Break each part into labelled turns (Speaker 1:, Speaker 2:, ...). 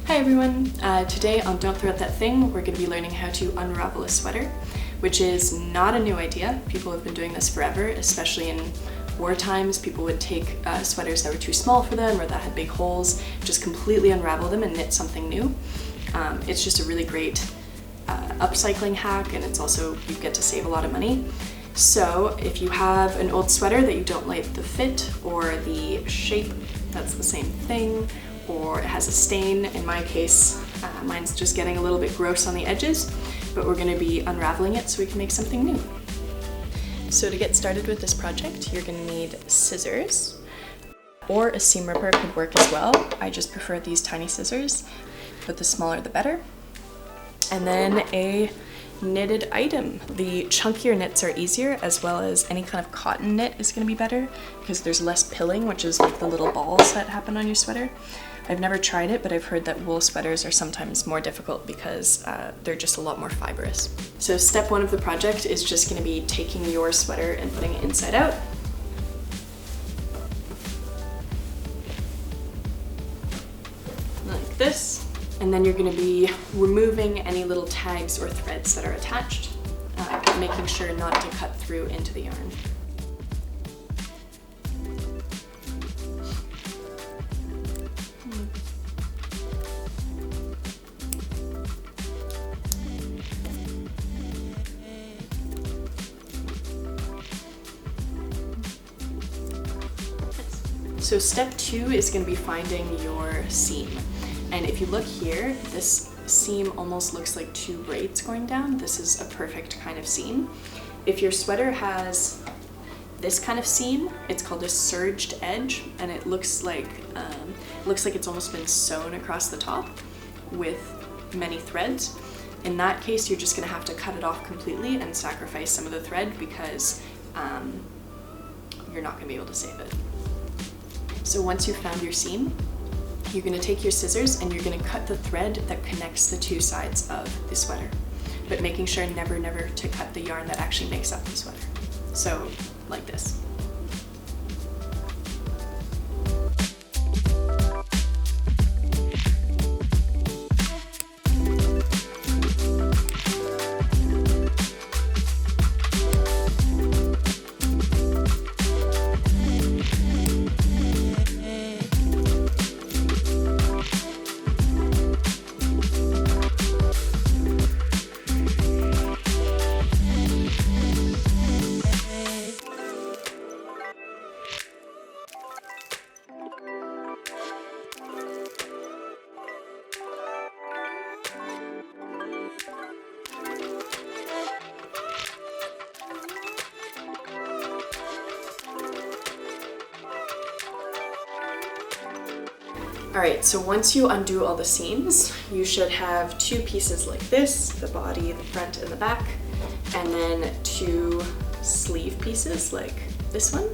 Speaker 1: Hi everyone! Today on Don't Throw Out That Thing, we're going to be learning how to unravel a sweater, which is not a new idea. People have been doing this forever, especially in war times. People would take sweaters that were too small for them or that had big holes, just completely unravel them and knit something new. It's just a really great upcycling hack, and it's also, you get to save a lot of money. So if you have an old sweater that you don't like the fit or the shape, that's the same thing, or it has a stain. In my case, mine's just getting a little bit gross on the edges, but we're going to be unraveling it so we can make something new. So to get started with this project, you're going to need scissors, or a seam ripper could work as well. I just prefer these tiny scissors, but the smaller the better. And then a knitted item. The chunkier knits are easier, as well as any kind of cotton knit is going to be better because there's less pilling, which is like the little balls that happen on your sweater. I've never tried it, but I've heard that wool sweaters are sometimes more difficult because they're just a lot more fibrous. So step one of the project is just going to be taking your sweater and putting it inside out. Like this. And then you're going to be removing any little tags or threads that are attached, making sure not to cut through into the yarn. So step two is going to be finding your seam. And if you look here, this seam almost looks like two braids going down. This is a perfect kind of seam. If your sweater has this kind of seam, it's called a surged edge, and it looks like it's almost been sewn across the top with many threads. In that case, you're just going to have to cut it off completely and sacrifice some of the thread because you're not going to be able to save it. So once you've found your seam, you're going to take your scissors and you're going to cut the thread that connects the two sides of the sweater, but making sure never to cut the yarn that actually makes up the sweater. So like this. Alright, so once you undo all the seams, you should have two pieces like this, the body, the front, and the back, and then two sleeve pieces like this one.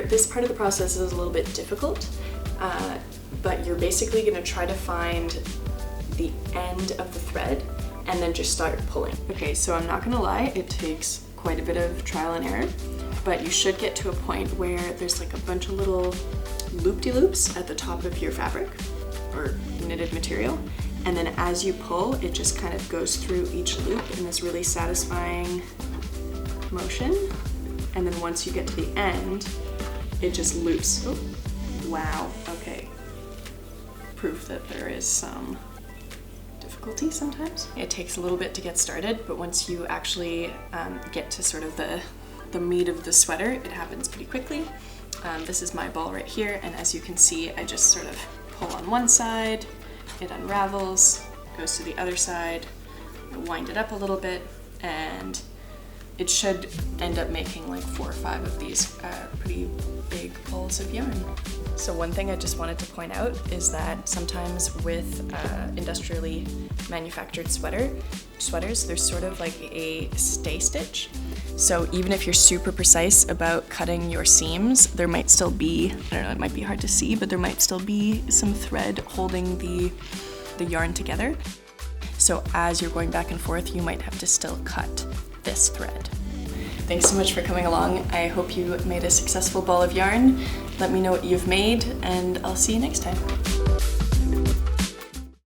Speaker 1: This part of the process is a little bit difficult, but you're basically going to try to find the end of the thread and then just start pulling. Okay, so I'm not going to lie, it takes quite a bit of trial and error, but you should get to a point where there's like a bunch of little loop-de-loops at the top of your fabric or knitted material, and then as you pull, it just kind of goes through each loop in this really satisfying motion, and then once you get to the end, it just loops. Oh, wow, okay. Proof that there is some difficulty sometimes. It takes a little bit to get started, but once you actually get to sort of the meat of the sweater, it happens pretty quickly. This is my ball right here, and as you can see, I just sort of pull on one side, it unravels, goes to the other side, I wind it up a little bit, and it should end up making like 4 or 5 of these pretty big balls of yarn. So one thing I just wanted to point out is that sometimes with industrially manufactured sweaters, there's sort of like a stay stitch. So even if you're super precise about cutting your seams, there might still be, I don't know, it might be hard to see, but there might still be some thread holding the yarn together. So as you're going back and forth, you might have to still cut this thread. Thanks so much for coming along. I hope you made a successful ball of yarn. Let me know what you've made, and I'll see you next time.